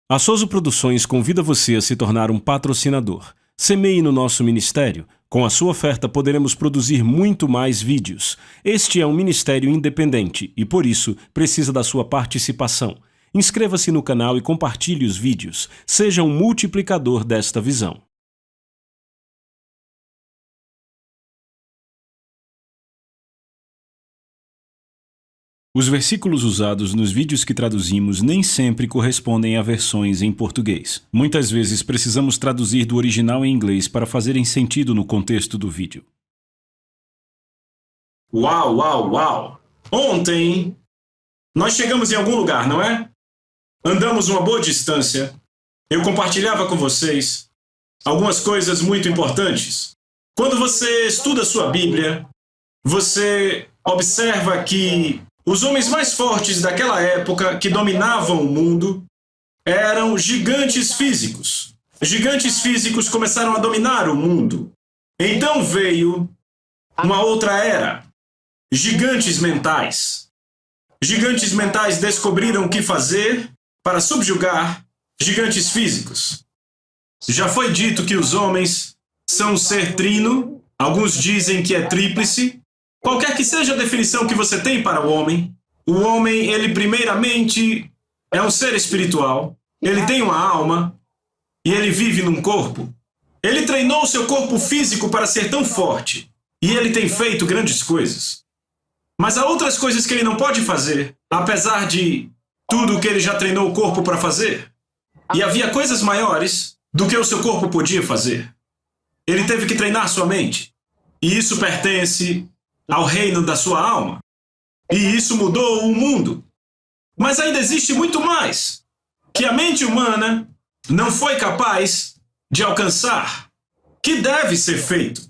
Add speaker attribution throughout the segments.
Speaker 1: A Souza Produções convida você a se tornar um patrocinador. Semeie no nosso ministério. Com a sua oferta poderemos produzir muito mais vídeos. Este é um ministério independente e, por isso, precisa da sua participação. Inscreva-se no canal e compartilhe os vídeos. Seja um multiplicador desta visão. Os versículos usados nos vídeos que traduzimos nem sempre correspondem a versões em português. Muitas vezes precisamos traduzir do original em inglês para fazerem sentido no contexto do vídeo.
Speaker 2: Uau, uau, uau! Ontem, nós chegamos em algum lugar, não é? Andamos uma boa distância. Eu compartilhava com vocês algumas coisas muito importantes. Quando você estuda sua Bíblia, você observa que os homens mais fortes daquela época, que dominavam o mundo, eram gigantes físicos. Gigantes físicos começaram a dominar o mundo. Então veio uma outra era. Gigantes mentais. Gigantes mentais descobriram o que fazer para subjugar gigantes físicos. Já foi dito que os homens são um ser trino, alguns dizem que é tríplice. Qualquer que seja a definição que você tem para o homem, ele primeiramente é um ser espiritual, ele tem uma alma e ele vive num corpo. Ele treinou o seu corpo físico para ser tão forte e ele tem feito grandes coisas. Mas há outras coisas que ele não pode fazer, apesar de tudo que ele já treinou o corpo para fazer. E havia coisas maiores do que o seu corpo podia fazer. Ele teve que treinar sua mente. E isso pertence ao reino da sua alma. E isso mudou o mundo. Mas ainda existe muito mais que a mente humana não foi capaz de alcançar, que deve ser feito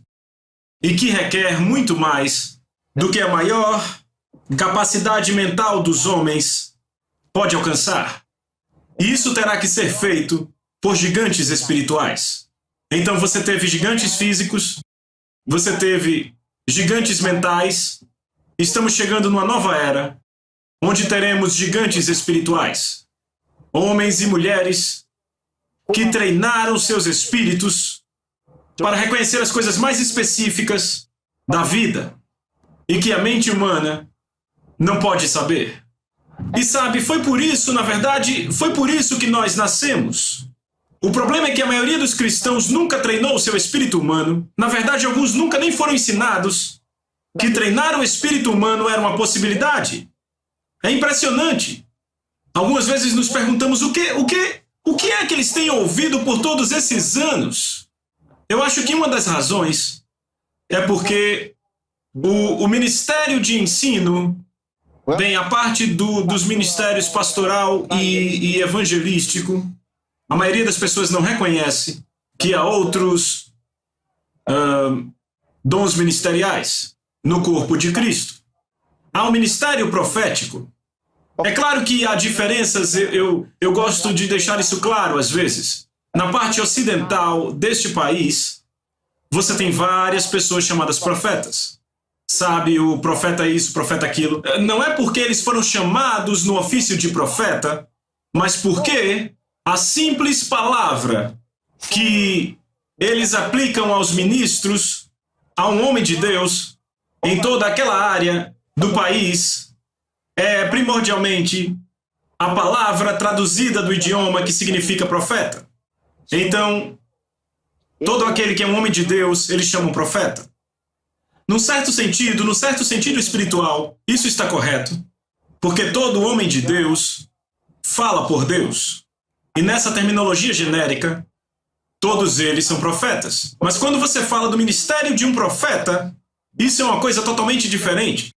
Speaker 2: e que requer muito mais do que a maior capacidade mental dos homens pode alcançar. E isso terá que ser feito por gigantes espirituais. Então você teve gigantes físicos, você teve gigantes mentais. Estamos chegando numa nova era, onde teremos gigantes espirituais. Homens e mulheres que treinaram seus espíritos para reconhecer as coisas mais específicas da vida e que a mente humana não pode saber. E sabe, foi por isso, na verdade, foi por isso que nós nascemos. O problema é que a maioria dos cristãos nunca treinou o seu espírito humano. Na verdade, alguns nunca nem foram ensinados que treinar o espírito humano era uma possibilidade. É impressionante. Algumas vezes nos perguntamos o que é que eles têm ouvido por todos esses anos. Eu acho que uma das razões é porque o ministério de ensino, bem, a parte dos ministérios pastoral e evangelístico, a maioria das pessoas não reconhece que há outros dons ministeriais no corpo de Cristo. Há o ministério profético. É claro que há diferenças, eu gosto de deixar isso claro às vezes. Na parte ocidental deste país, você tem várias pessoas chamadas profetas. Sabe, o profeta isso, o profeta aquilo. Não é porque eles foram chamados no ofício de profeta, mas porque a simples palavra que eles aplicam aos ministros, a um homem de Deus, em toda aquela área do país, é primordialmente a palavra traduzida do idioma que significa profeta. Então, todo aquele que é um homem de Deus, eles chamam profeta. No certo sentido espiritual, isso está correto, porque todo homem de Deus fala por Deus. E nessa terminologia genérica, todos eles são profetas. Mas quando você fala do ministério de um profeta, isso é uma coisa totalmente diferente.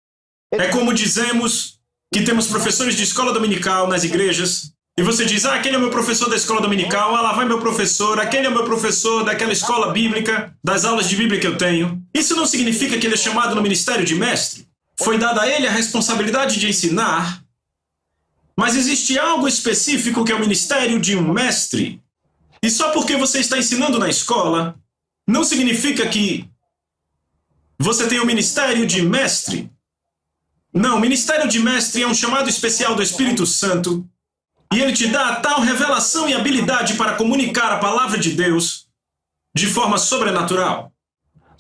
Speaker 2: É como dizemos que temos professores de escola dominical nas igrejas, e você diz, aquele é o meu professor da escola dominical, lá vai meu professor, aquele é o meu professor daquela escola bíblica, das aulas de Bíblia que eu tenho. Isso não significa que ele é chamado no ministério de mestre. Foi dada a ele a responsabilidade de ensinar, mas existe algo específico que é o ministério de um mestre. E só porque você está ensinando na escola, não significa que você tem o ministério de mestre. Não, o ministério de mestre é um chamado especial do Espírito Santo E Ele te dá tal revelação e habilidade para comunicar a palavra de Deus de forma sobrenatural.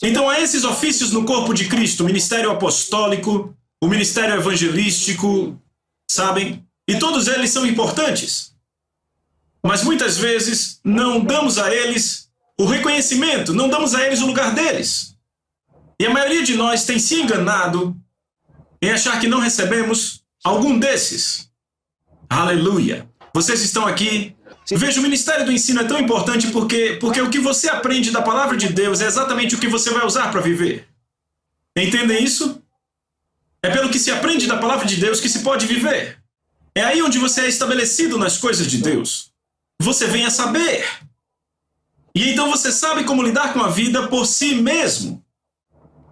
Speaker 2: Então há esses ofícios no corpo de Cristo, o ministério apostólico, o ministério evangelístico, sabem? E todos eles são importantes. Mas muitas vezes não damos a eles o reconhecimento, não damos a eles o lugar deles. E a maioria de nós tem se enganado em achar que não recebemos algum desses. Aleluia! Vocês estão aqui. Veja, o ministério do ensino é tão importante porque o que você aprende da palavra de Deus é exatamente o que você vai usar para viver. Entendem isso? É pelo que se aprende da palavra de Deus que se pode viver. É aí onde você é estabelecido nas coisas de Deus. Você vem a saber. E então você sabe como lidar com a vida por si mesmo.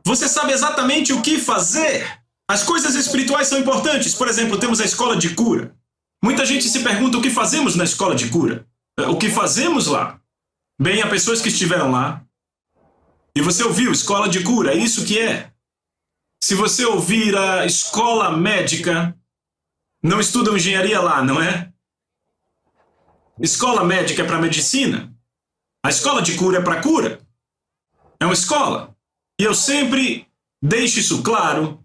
Speaker 2: Você sabe exatamente o que fazer. As coisas espirituais são importantes. Por exemplo, temos a escola de cura. Muita gente se pergunta o que fazemos na escola de cura. O que fazemos lá? Bem, há pessoas que estiveram lá. E você ouviu escola de cura, é isso que é. Se você ouvir a escola médica, não estudam engenharia lá, não é? Escola médica é para medicina. A escola de cura é para cura. É uma escola. E eu sempre deixo isso claro,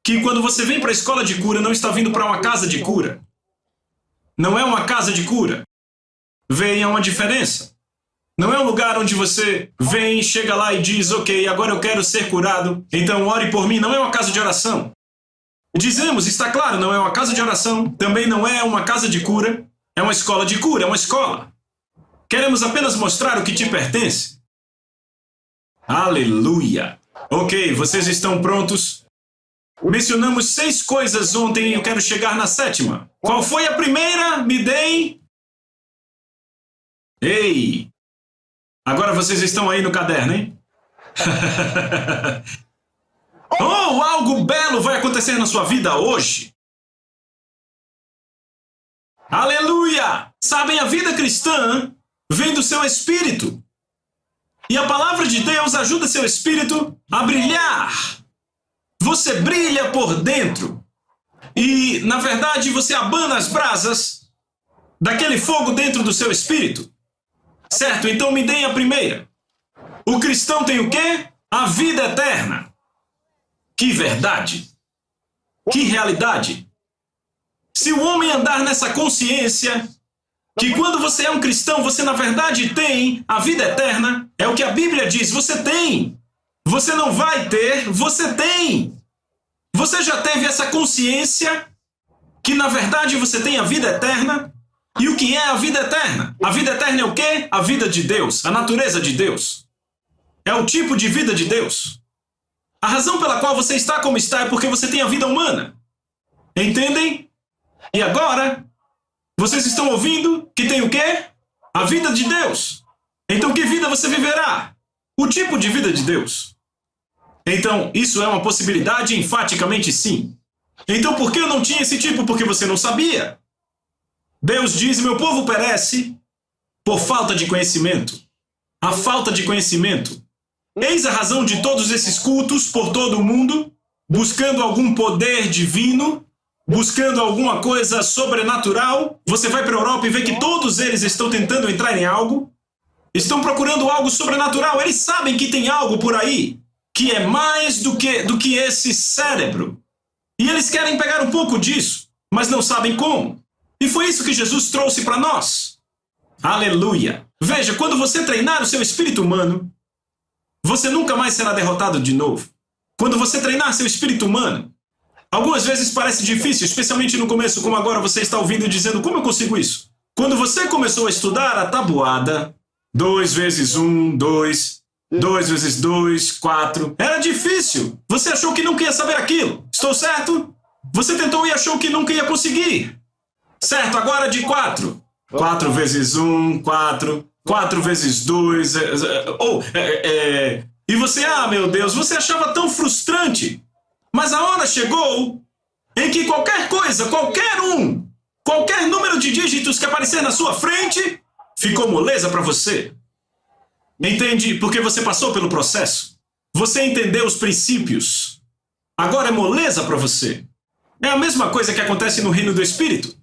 Speaker 2: que quando você vem para a escola de cura, não está vindo para uma casa de cura. Não é uma casa de cura. Veja uma diferença. Não é um lugar onde você vem, chega lá e diz, ok, agora eu quero ser curado, então ore por mim. Não é uma casa de oração. Dizemos, está claro, não é uma casa de oração, também não é uma casa de cura, é uma escola de cura, é uma escola. Queremos apenas mostrar o que te pertence. Aleluia! Ok, vocês estão prontos? Mencionamos 6 coisas ontem e eu quero chegar na 7ª. Qual foi a primeira? Me deem. Ei! Agora vocês estão aí no caderno, hein? Oh, algo belo vai acontecer na sua vida hoje. Aleluia! Sabem, a vida cristã vem do seu espírito. E a palavra de Deus ajuda seu espírito a brilhar. Você brilha por dentro. E, na verdade, você abana as brasas daquele fogo dentro do seu espírito. Certo? Então me deem a primeira. O cristão tem o quê? A vida eterna. Que verdade! Que realidade! Se o homem andar nessa consciência que quando você é um cristão, você na verdade tem a vida eterna, é o que a Bíblia diz, você tem. Você não vai ter, você tem. Você já teve essa consciência que na verdade você tem a vida eterna? E o que é a vida eterna? A vida eterna é o quê? A vida de Deus, a natureza de Deus. É o tipo de vida de Deus. A razão pela qual você está como está é porque você tem a vida humana. Entendem? E agora, vocês estão ouvindo que tem o quê? A vida de Deus. Então que vida você viverá? O tipo de vida de Deus. Então, isso é uma possibilidade? Enfaticamente sim. Então por que eu não tinha esse tipo? Porque você não sabia. Deus diz, meu povo perece por falta de conhecimento. A falta de conhecimento. Eis a razão de todos esses cultos por todo o mundo, buscando algum poder divino, buscando alguma coisa sobrenatural. Você vai para a Europa e vê que todos eles estão tentando entrar em algo. Estão procurando algo sobrenatural. Eles sabem que tem algo por aí que é mais do que esse cérebro. E eles querem pegar um pouco disso, mas não sabem como. E foi isso que Jesus trouxe para nós. Aleluia! Veja, quando você treinar o seu espírito humano, você nunca mais será derrotado de novo. Quando você treinar seu espírito humano, algumas vezes parece difícil, especialmente no começo, como agora você está ouvindo e dizendo, como eu consigo isso? Quando você começou a estudar a tabuada, 2 vezes 1, 2, 2 vezes 2, 4, era difícil. Você achou que nunca ia saber aquilo. Estou certo? Você tentou e achou que nunca ia conseguir. Certo, agora de 4. 4 vezes 1, 4. 4 vezes 2. E você, meu Deus, você achava tão frustrante. Mas a hora chegou em que qualquer coisa, qualquer número de dígitos que aparecer na sua frente, ficou moleza para você. Entende? Porque você passou pelo processo. Você entendeu os princípios. Agora é moleza para você. É a mesma coisa que acontece no reino do Espírito.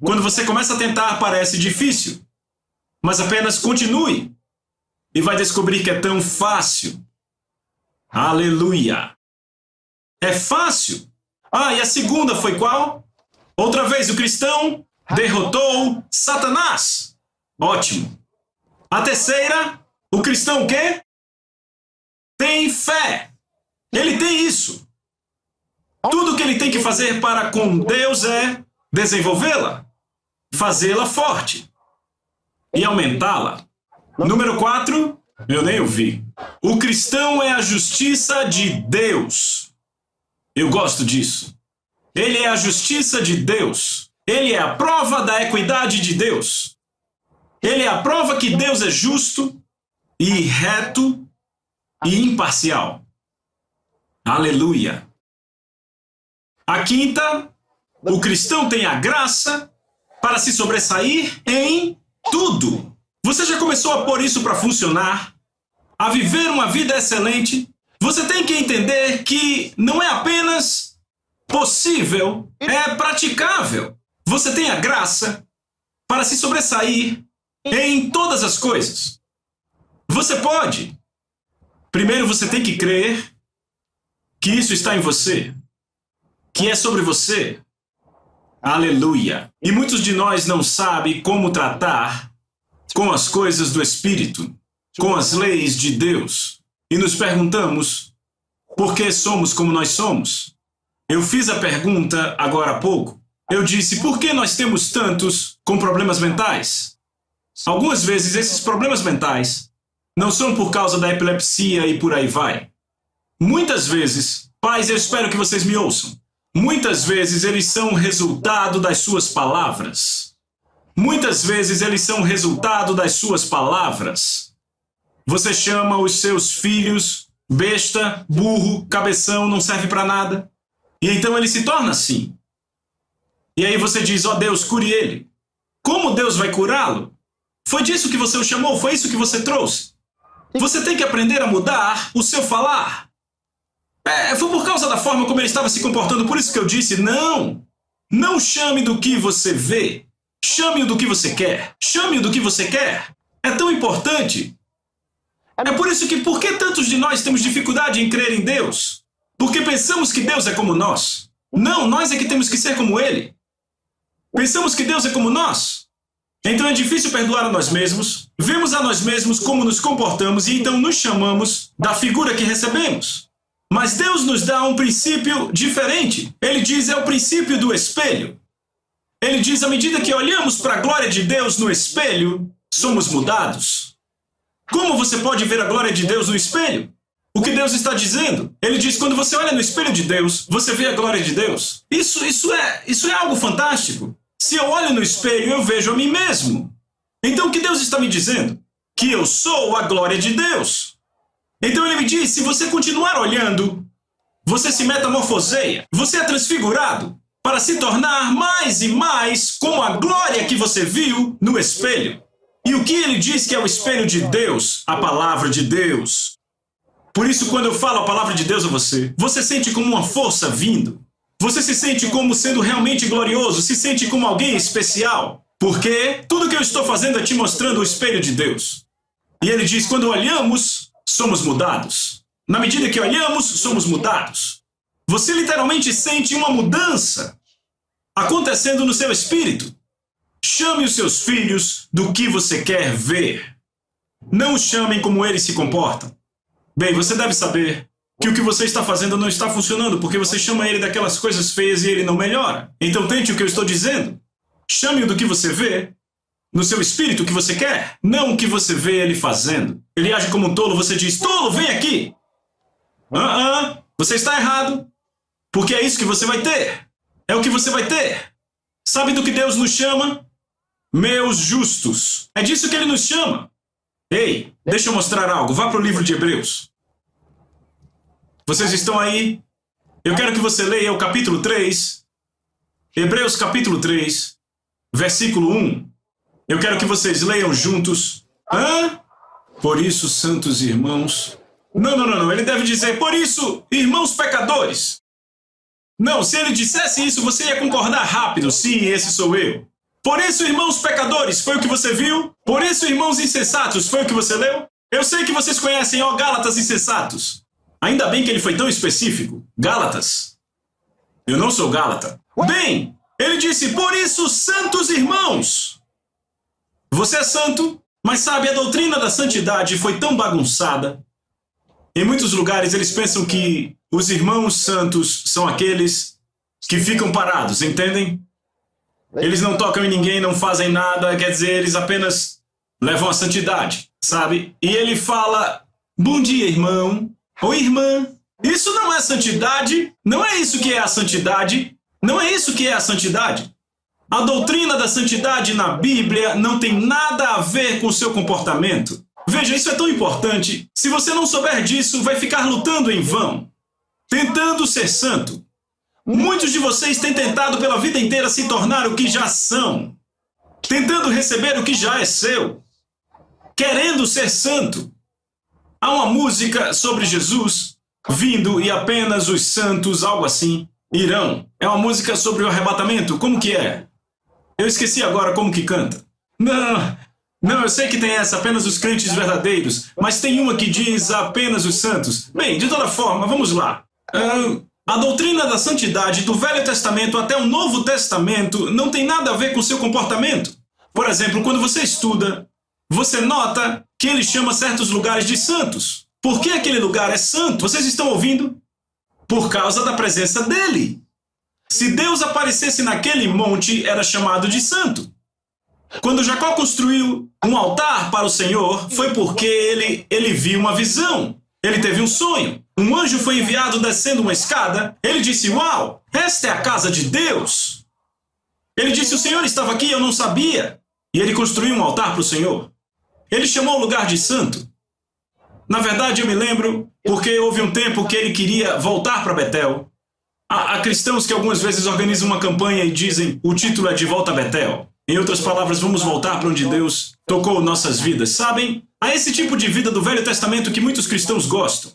Speaker 2: Quando você começa a tentar, parece difícil. Mas apenas continue. E vai descobrir que é tão fácil. Aleluia! É fácil. Ah, e a segunda foi qual? Outra vez o cristão derrotou Satanás. Ótimo. A terceira, o cristão o quê? Tem fé. Ele tem isso. Tudo que ele tem que fazer para com Deus é desenvolvê-la, fazê-la forte e aumentá-la. Número 4, eu nem ouvi. O cristão é a justiça de Deus. Eu gosto disso. Ele é a justiça de Deus. Ele é a prova da equidade de Deus. Ele é a prova que Deus é justo e reto e imparcial. Aleluia. A quinta, o cristão tem a graça para se sobressair em tudo. Você já começou a pôr isso para funcionar? A viver uma vida excelente? Você tem que entender que não é apenas possível, é praticável. Você tem a graça para se sobressair em todas as coisas. Você pode. Primeiro você tem que crer que isso está em você, que é sobre você. Aleluia. E muitos de nós não sabem como tratar com as coisas do Espírito, com as leis de Deus. E nos perguntamos, por que somos como nós somos? Eu fiz a pergunta agora há pouco. Eu disse, por que nós temos tantos com problemas mentais? Algumas vezes esses problemas mentais não são por causa da epilepsia e por aí vai. Muitas vezes, pais, eu espero que vocês me ouçam. Muitas vezes eles são resultado das suas palavras. Muitas vezes eles são resultado das suas palavras. Você chama os seus filhos besta, burro, cabeção, não serve para nada. E então ele se torna assim. E aí você diz, ó Deus, cure ele. Como Deus vai curá-lo? Foi disso que você o chamou, foi isso que você trouxe. Você tem que aprender a mudar o seu falar. Foi por causa da forma como ele estava se comportando, por isso que eu disse, não chame do que você vê, chame-o do que você quer, chame-o do que você quer. É tão importante. É por isso que, por que tantos de nós temos dificuldade em crer em Deus? Porque pensamos que Deus é como nós. Não, nós é que temos que ser como Ele. Pensamos que Deus é como nós. Então é difícil perdoar a nós mesmos, vemos a nós mesmos como nos comportamos e então nos chamamos da figura que recebemos. Mas Deus nos dá um princípio diferente. Ele diz, é o princípio do espelho. Ele diz, à medida que olhamos para a glória de Deus no espelho, somos mudados. Como você pode ver a glória de Deus no espelho? O que Deus está dizendo? Ele diz, quando você olha no espelho de Deus, você vê a glória de Deus. Isso é algo fantástico. Se eu olho no espelho, eu vejo a mim mesmo. Então o que Deus está me dizendo? Que eu sou a glória de Deus. Então ele me diz, se você continuar olhando, você se metamorfoseia, você é transfigurado para se tornar mais e mais como a glória que você viu no espelho. E o que ele diz que é o espelho de Deus? A palavra de Deus. Por isso, quando eu falo a palavra de Deus a você, você sente como uma força vindo. Você se sente como sendo realmente glorioso, se sente como alguém especial. Porque tudo que eu estou fazendo é te mostrando o espelho de Deus. E ele diz, quando olhamos, somos mudados. Na medida que olhamos, somos mudados. Você literalmente sente uma mudança acontecendo no seu espírito. Chame os seus filhos do que você quer ver. Não os chamem como eles se comportam. Bem, você deve saber que o que você está fazendo não está funcionando, porque você chama ele daquelas coisas feias e ele não melhora. Então tente o que eu estou dizendo. Chame-o do que você vê no seu espírito, o que você quer, não o que você vê ele fazendo. Ele age como um tolo, você diz, tolo, vem aqui. Você está errado, porque é isso que você vai ter. É o que você vai ter. Sabe do que Deus nos chama? Meus justos. É disso que ele nos chama. Ei, deixa eu mostrar algo. Vá para o livro de Hebreus. Vocês estão aí? Eu quero que você leia o capítulo 3. Hebreus capítulo 3, versículo 1. Eu quero que vocês leiam juntos. Por isso, santos irmãos... Não. Ele deve dizer, por isso, irmãos pecadores. Não, se ele dissesse isso, você ia concordar rápido. Sim, esse sou eu. Por isso, irmãos pecadores, foi o que você viu? Por isso, irmãos insensatos, foi o que você leu? Eu sei que vocês conhecem, ó Gálatas insensatos. Ainda bem que ele foi tão específico. Gálatas. Eu não sou Gálata. Bem, ele disse, por isso, santos irmãos. Você é santo, mas sabe, a doutrina da santidade foi tão bagunçada. Em muitos lugares eles pensam que os irmãos santos são aqueles que ficam parados, entendem? Eles não tocam em ninguém, não fazem nada, quer dizer, eles apenas levam a santidade, sabe? E ele fala, bom dia, irmão, ou irmã. Isso não é santidade, não é isso que é a santidade, não é isso que é a santidade. A doutrina da santidade na Bíblia não tem nada a ver com o seu comportamento. Veja, isso é tão importante. Se você não souber disso, vai ficar lutando em vão, tentando ser santo. Muitos de vocês têm tentado pela vida inteira se tornar o que já são, tentando receber o que já é seu, querendo ser santo. Há uma música sobre Jesus vindo e apenas os santos, algo assim, irão. É uma música sobre o arrebatamento. Como que é? Eu esqueci agora como que canta. Não, eu sei que tem essa, apenas os crentes verdadeiros, mas tem uma que diz apenas os santos. Bem, de toda forma, vamos lá. A doutrina da santidade do Velho Testamento até o Novo Testamento não tem nada a ver com seu comportamento. Por exemplo, quando você estuda, você nota que ele chama certos lugares de santos. Por que aquele lugar é santo? Vocês estão ouvindo? Por causa da presença dele. Se Deus aparecesse naquele monte, era chamado de santo. Quando Jacó construiu um altar para o Senhor, foi porque ele viu uma visão. Ele teve um sonho. Um anjo foi enviado descendo uma escada. Ele disse, uau, esta é a casa de Deus. Ele disse, o Senhor estava aqui e eu não sabia. E ele construiu um altar para o Senhor. Ele chamou o lugar de santo. Na verdade, eu me lembro, porque houve um tempo que ele queria voltar para Betel. Há cristãos que algumas vezes organizam uma campanha e dizem, o título é De Volta a Betel. Em outras palavras, vamos voltar para onde Deus tocou nossas vidas. Sabem, há esse tipo de vida do Velho Testamento que muitos cristãos gostam.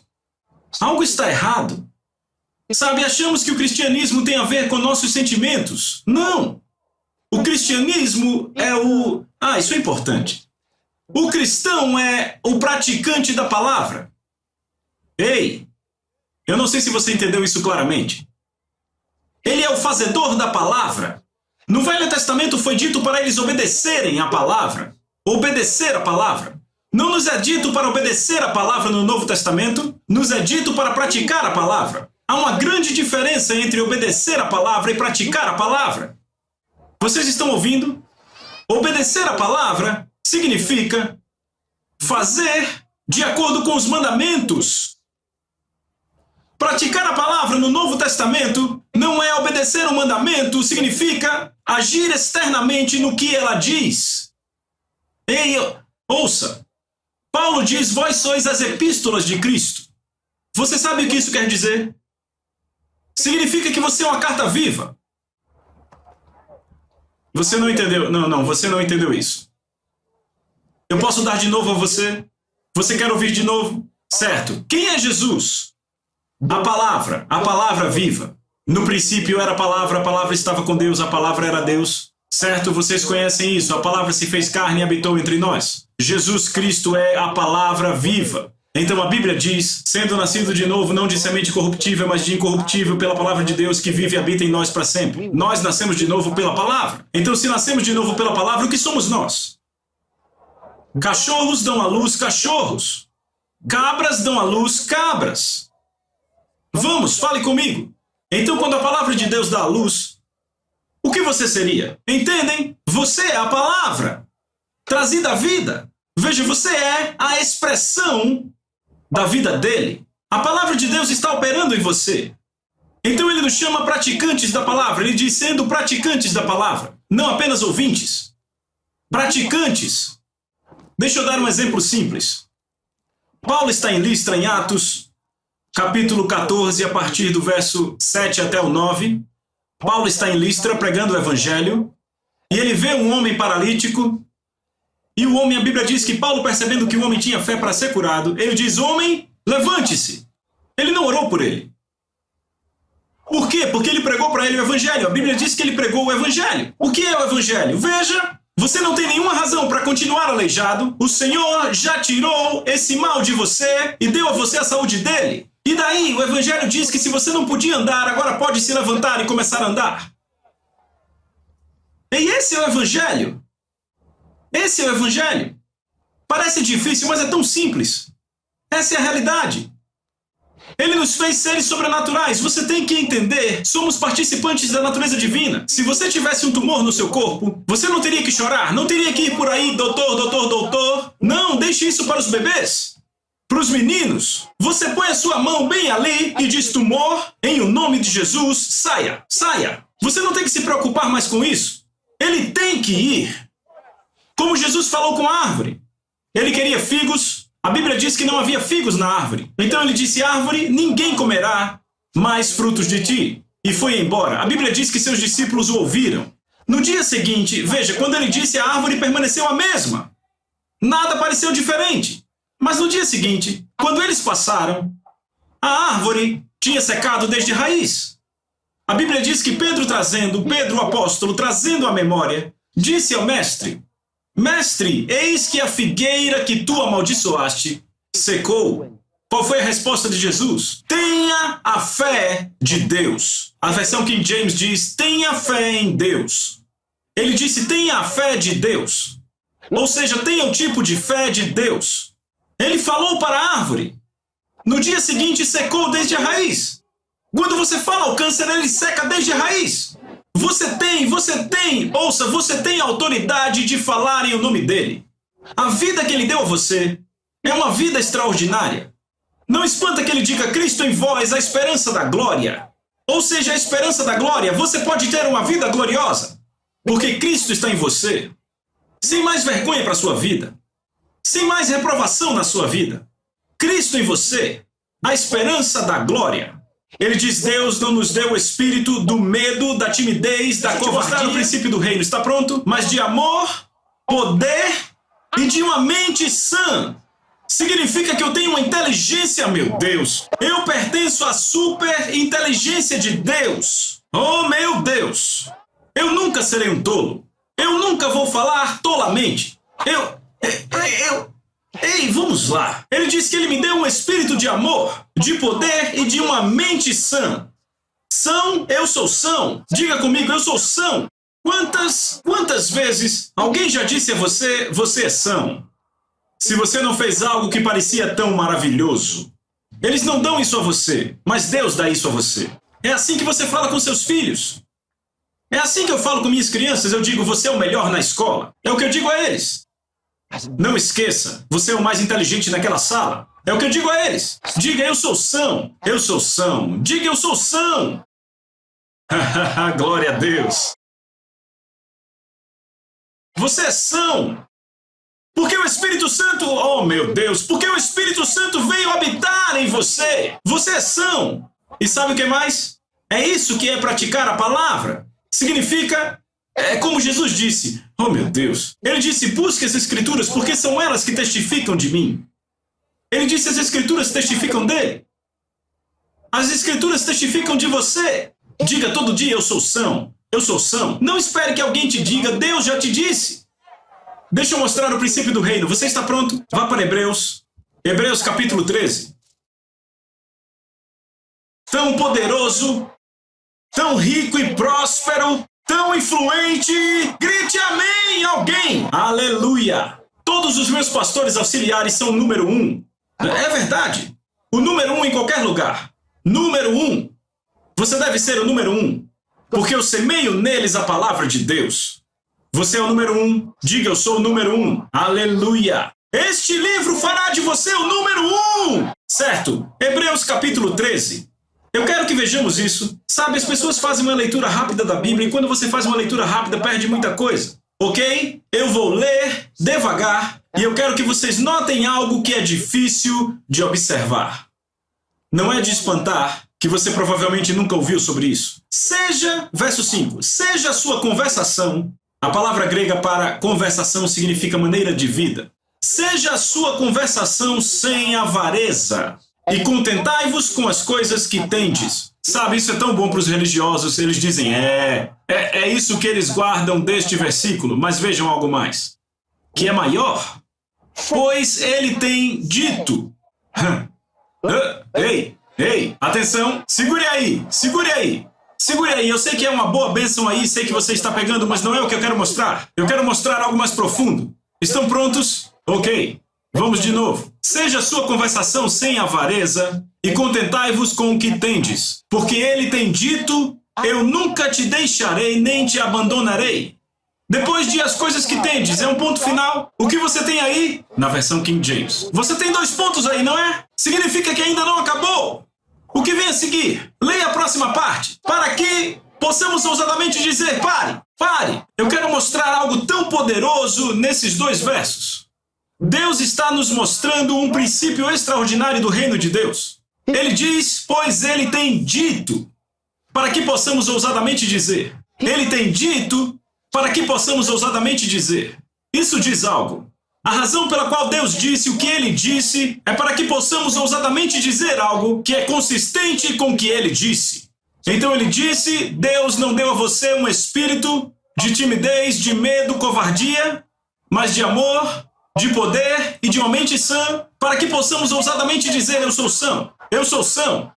Speaker 2: Algo está errado. Sabe, achamos que o cristianismo tem a ver com nossos sentimentos. Não! O cristianismo é o... isso é importante. O cristão é o praticante da palavra. Ei, eu não sei se você entendeu isso claramente. Ele é o fazedor da palavra. No Velho Testamento foi dito para eles obedecerem a palavra. Obedecer a palavra. Não nos é dito para obedecer a palavra no Novo Testamento, nos é dito para praticar a palavra. Há uma grande diferença entre obedecer a palavra e praticar a palavra. Vocês estão ouvindo? Obedecer a palavra significa fazer de acordo com os mandamentos. Praticar a palavra no Novo Testamento não é obedecer um mandamento, significa agir externamente no que ela diz. Ei, ouça. Paulo diz, vós sois as epístolas de Cristo. Você sabe o que isso quer dizer? Significa que você é uma carta viva. Você não entendeu? Não, você não entendeu isso. Eu posso dar de novo a você? Você quer ouvir de novo? Certo. Quem é Jesus? A palavra viva. No princípio era a palavra estava com Deus, a palavra era Deus. Certo? Vocês conhecem isso. A palavra se fez carne e habitou entre nós. Jesus Cristo é a palavra viva. Então a Bíblia diz, sendo nascido de novo, não de semente corruptível, mas de incorruptível, pela palavra de Deus que vive e habita em nós para sempre. Nós nascemos de novo pela palavra. Então se nascemos de novo pela palavra, o que somos nós? Cachorros dão à luz cachorros. Cabras dão à luz cabras. Vamos, fale comigo. Então quando a palavra de Deus dá à luz, o que você seria? Entendem? Você é a palavra trazida à vida. Veja, você é a expressão da vida dele. A palavra de Deus está operando em você. Então ele nos chama praticantes da palavra. Ele diz sendo praticantes da palavra. Não apenas ouvintes. Praticantes. Deixa eu dar um exemplo simples. Paulo está em Listra, em Atos, capítulo 14, a partir do verso 7 até o 9. Paulo está em Listra pregando o evangelho. E ele vê um homem paralítico. E o homem, a Bíblia diz que Paulo, percebendo que o homem tinha fé para ser curado, ele diz, homem, levante-se. Ele não orou por ele. Por quê? Porque ele pregou para ele o evangelho. A Bíblia diz que ele pregou o evangelho. O que é o evangelho? Veja, você não tem nenhuma razão para continuar aleijado. O Senhor já tirou esse mal de você e deu a você a saúde dele. E daí, o evangelho diz que se você não podia andar, agora pode se levantar e começar a andar. E esse é o evangelho. Esse é o evangelho. Parece difícil, mas é tão simples. Essa é a realidade. Ele nos fez seres sobrenaturais. Você tem que entender, somos participantes da natureza divina. Se você tivesse um tumor no seu corpo, você não teria que chorar, não teria que ir por aí, doutor, doutor, doutor. Não, deixe isso para os bebês. Para os meninos, você põe a sua mão bem ali e diz tumor, em o nome de Jesus, saia, saia. Você não tem que se preocupar mais com isso. Ele tem que ir. Como Jesus falou com a árvore. Ele queria figos. A Bíblia diz que não havia figos na árvore. Então ele disse, árvore, ninguém comerá mais frutos de ti. E foi embora. A Bíblia diz que seus discípulos o ouviram. No dia seguinte, veja, quando ele disse, a árvore permaneceu a mesma. Nada pareceu diferente. Mas no dia seguinte, quando eles passaram, a árvore tinha secado desde a raiz. A Bíblia diz que Pedro o apóstolo, trazendo a memória, disse ao mestre, mestre, eis que a figueira que tu amaldiçoaste secou. Qual foi a resposta de Jesus? Tenha a fé de Deus. A versão King James diz, tenha fé em Deus. Ele disse, tenha a fé de Deus. Ou seja, tenha o tipo de fé de Deus. Ele falou para a árvore. No dia seguinte, secou desde a raiz. Quando você fala ao câncer, ele seca desde a raiz. Você tem autoridade de falar em o nome dele. A vida que ele deu a você é uma vida extraordinária. Não espanta que ele diga Cristo em vós, a esperança da glória. Ou seja, a esperança da glória, você pode ter uma vida gloriosa, porque Cristo está em você. Sem mais vergonha para a sua vida. Sem mais reprovação na sua vida. Cristo em você, a esperança da glória. Ele diz, Deus não nos deu o espírito do medo, da timidez, da covardia. Vou mostrar o princípio do reino, está pronto? Mas de amor, poder e de uma mente sã. Significa que eu tenho uma inteligência, meu Deus. Eu pertenço à super inteligência de Deus. Oh, meu Deus. Eu nunca serei um tolo. Eu nunca vou falar tolamente. Ei, vamos lá. Ele diz que ele me deu um espírito de amor, de poder e de uma mente sã. São, eu sou são. Diga comigo, eu sou são. Quantas vezes alguém já disse a você, você é são? Se você não fez algo que parecia tão maravilhoso. Eles não dão isso a você, mas Deus dá isso a você. É assim que você fala com seus filhos. É assim que eu falo com minhas crianças, eu digo, você é o melhor na escola. É o que eu digo a eles. Não esqueça, você é o mais inteligente naquela sala. É o que eu digo a eles. Diga, eu sou são. Eu sou são. Diga, eu sou são. Glória a Deus. Você é são. Porque o Espírito Santo, oh meu Deus, porque o Espírito Santo veio habitar em você. Você é são. E sabe o que mais? É isso que é praticar a palavra. Significa, como Jesus disse, oh meu Deus. Ele disse, busque as Escrituras porque são elas que testificam de mim. Ele disse, as Escrituras testificam dele. As Escrituras testificam de você. Diga todo dia, eu sou são. Eu sou são. Não espere que alguém te diga, Deus já te disse. Deixa eu mostrar o princípio do reino. Você está pronto? Vá para Hebreus. Hebreus capítulo 13. Tão poderoso, tão rico e próspero, tão influente. Grite amém, alguém. Aleluia. Todos os meus pastores auxiliares são o número 1. É verdade. O número 1 em qualquer lugar. Número 1. Você deve ser o número 1. Porque eu semeio neles a palavra de Deus. Você é o número 1. Diga, eu sou o número 1. Aleluia. Este livro fará de você o número 1. Certo. Hebreus capítulo 13. Eu quero que vejamos isso. Sabe, as pessoas fazem uma leitura rápida da Bíblia e quando você faz uma leitura rápida, perde muita coisa. Ok? Eu vou ler devagar e eu quero que vocês notem algo que é difícil de observar. Não é de espantar que você provavelmente nunca ouviu sobre isso. Seja, verso 5, seja a sua conversação. A palavra grega para conversação significa maneira de vida. Seja a sua conversação sem avareza, e contentai-vos com as coisas que tendes. Sabe, isso é tão bom para os religiosos. Eles dizem, é isso que eles guardam deste versículo. Mas vejam algo mais, que é maior. Pois ele tem dito. Ei, atenção, segure aí. Segure aí, eu sei que é uma boa bênção aí, sei que você está pegando, mas não é o que eu quero mostrar. Eu quero mostrar algo mais profundo. Estão prontos? Ok, vamos de novo. Seja sua conversação sem avareza e contentai-vos com o que tendes. Porque ele tem dito, eu nunca te deixarei nem te abandonarei. Depois de as coisas que tendes, é um ponto final. O que você tem aí? Na versão King James. Você tem 2 pontos aí, não é? Significa que ainda não acabou. O que vem a seguir? Leia a próxima parte, para que possamos ousadamente dizer, pare. Eu quero mostrar algo tão poderoso nesses 2 versos. Deus está nos mostrando um princípio extraordinário do reino de Deus. Ele diz, pois ele tem dito, para que possamos ousadamente dizer. Ele tem dito, para que possamos ousadamente dizer. Isso diz algo. A razão pela qual Deus disse o que ele disse é para que possamos ousadamente dizer algo que é consistente com o que ele disse. Então ele disse, Deus não deu a você um espírito de timidez, de medo, covardia, mas de amor, de poder e de uma mente sã, para que possamos ousadamente dizer, eu sou são, eu sou são,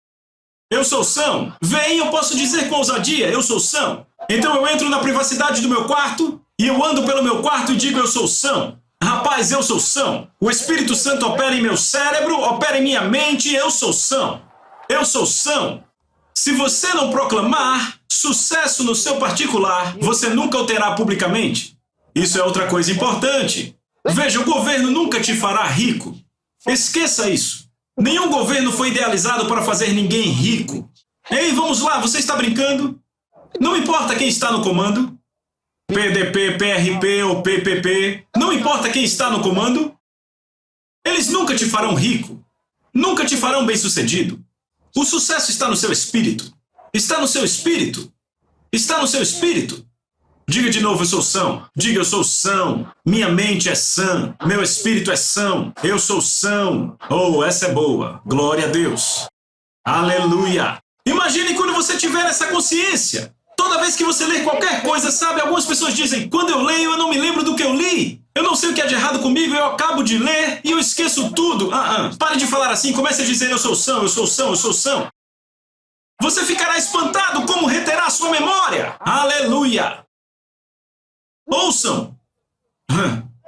Speaker 2: eu sou são. Vem, eu posso dizer com ousadia, eu sou são. Então eu entro na privacidade do meu quarto e eu ando pelo meu quarto e digo, eu sou são. Rapaz, eu sou são. O Espírito Santo opera em meu cérebro, opera em minha mente, eu sou são. Eu sou são. Se você não proclamar sucesso no seu particular, você nunca o terá publicamente. Isso é outra coisa importante. Veja, o governo nunca te fará rico. Esqueça isso. Nenhum governo foi idealizado para fazer ninguém rico. Ei, vamos lá, você está brincando? Não importa quem está no comando. PDP, PRP ou PPP, não importa quem está no comando, eles nunca te farão rico, nunca te farão bem-sucedido. O sucesso está no seu espírito. Está no seu espírito. Está no seu espírito. Diga de novo, eu sou são. Diga, eu sou são. Minha mente é sã. Meu espírito é são. Eu sou são. Oh, essa é boa. Glória a Deus. Aleluia. Imagine quando você tiver essa consciência. Toda vez que você lê qualquer coisa, sabe, algumas pessoas dizem, quando eu leio, eu não me lembro do que eu li. Eu não sei o que é de errado comigo, eu acabo de ler e eu esqueço tudo. Pare de falar assim, comece a dizer, eu sou são, eu sou são, eu sou são. Você ficará espantado como reterá a sua memória. Aleluia. Ouçam.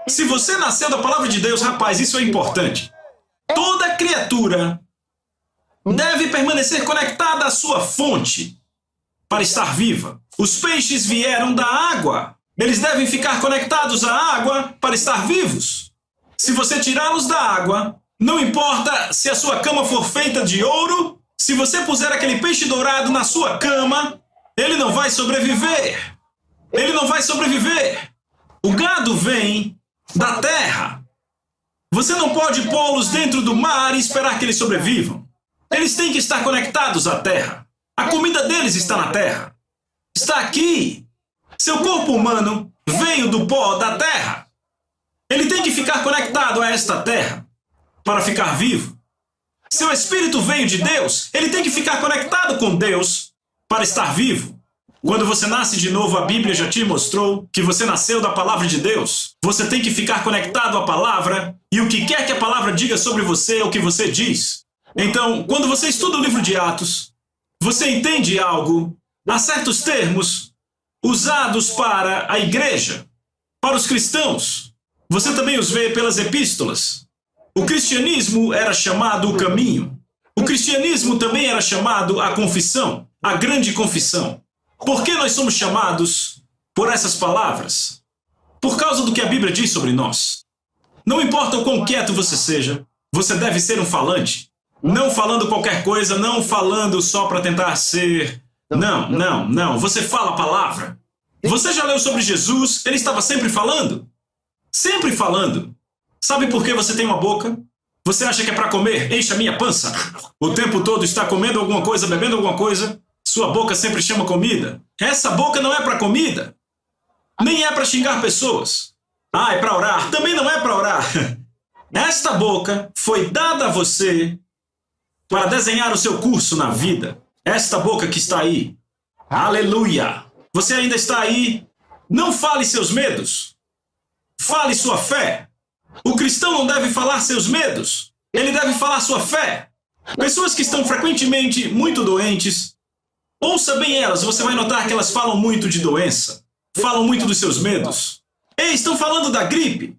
Speaker 2: Se você nasceu da palavra de Deus, rapaz, isso é importante. Toda criatura deve permanecer conectada à sua fonte para estar viva. Os peixes vieram da água. Eles devem ficar conectados à água para estar vivos. Se você tirá-los da água, não importa se a sua cama for feita de ouro, se você puser aquele peixe dourado na sua cama, ele não vai sobreviver. Ele não vai sobreviver. O gado vem da terra. Você não pode pô-los dentro do mar e esperar que eles sobrevivam. Eles têm que estar conectados à terra. A comida deles está na terra. Está aqui. Seu corpo humano veio do pó da terra. Ele tem que ficar conectado a esta terra para ficar vivo. Seu espírito veio de Deus. Ele tem que ficar conectado com Deus para estar vivo. Quando você nasce de novo, a Bíblia já te mostrou que você nasceu da palavra de Deus. Você tem que ficar conectado à palavra e o que quer que a palavra diga sobre você é o que você diz. Então, quando você estuda o livro de Atos, você entende algo, há certos termos usados para a igreja, para os cristãos. Você também os vê pelas epístolas. O cristianismo era chamado o caminho. O cristianismo também era chamado a confissão, a grande confissão. Por que nós somos chamados por essas palavras? Por causa do que a Bíblia diz sobre nós. Não importa o quão quieto você seja, você deve ser um falante. Não falando qualquer coisa, não falando só para tentar ser... Não. Você fala a palavra. Você já leu sobre Jesus? Ele estava sempre falando. Sempre falando. Sabe por que você tem uma boca? Você acha que é para comer? Enche a minha pança. O tempo todo está comendo alguma coisa, bebendo alguma coisa. Sua boca sempre chama comida. Essa boca não é para comida. Nem é para xingar pessoas. É para orar. Também não é para orar. Esta boca foi dada a você para desenhar o seu curso na vida. Esta boca que está aí. Aleluia! Você ainda está aí? Não fale seus medos. Fale sua fé. O cristão não deve falar seus medos. Ele deve falar sua fé. Pessoas que estão frequentemente muito doentes, ouça bem elas, você vai notar que elas falam muito de doença. Falam muito dos seus medos. Ei, estão falando da gripe.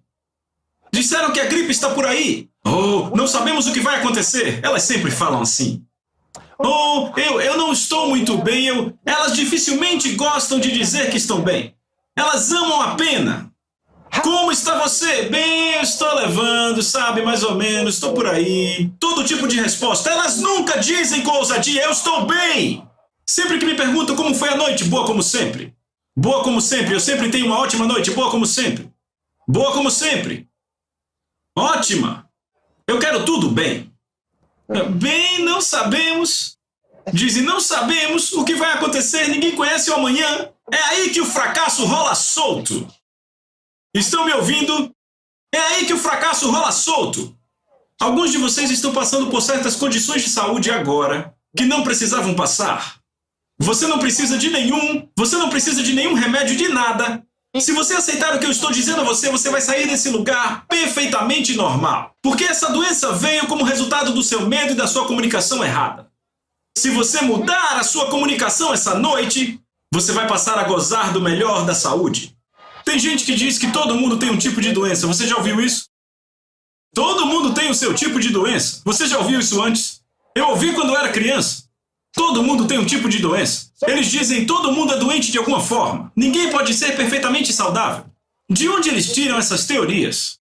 Speaker 2: Disseram que a gripe está por aí. Oh, não sabemos o que vai acontecer. Elas sempre falam assim. Oh, eu não estou muito bem. Elas dificilmente gostam de dizer que estão bem. Elas amam a pena. Como está você? Bem, eu estou levando, sabe, mais ou menos, estou por aí. Todo tipo de resposta. Elas nunca dizem com ousadia, eu estou bem. Sempre que me perguntam como foi a noite, boa como sempre. Boa como sempre, eu sempre tenho uma ótima noite, boa como sempre. Boa como sempre. Ótima. Eu quero tudo bem. Bem, não sabemos. Dizem, não sabemos o que vai acontecer, ninguém conhece o amanhã. É aí que o fracasso rola solto. Estão me ouvindo? É aí que o fracasso rola solto. Alguns de vocês estão passando por certas condições de saúde agora que não precisavam passar. Você não precisa de nenhum remédio de nada. Se você aceitar o que eu estou dizendo a você, você vai sair desse lugar perfeitamente normal. Porque essa doença veio como resultado do seu medo e da sua comunicação errada. Se você mudar a sua comunicação essa noite, você vai passar a gozar do melhor da saúde. Tem gente que diz que todo mundo tem um tipo de doença. Você já ouviu isso? Todo mundo tem o seu tipo de doença. Você já ouviu isso antes? Eu ouvi quando eu era criança. Todo mundo tem um tipo de doença. Eles dizem todo mundo é doente de alguma forma. Ninguém pode ser perfeitamente saudável. De onde eles tiram essas teorias?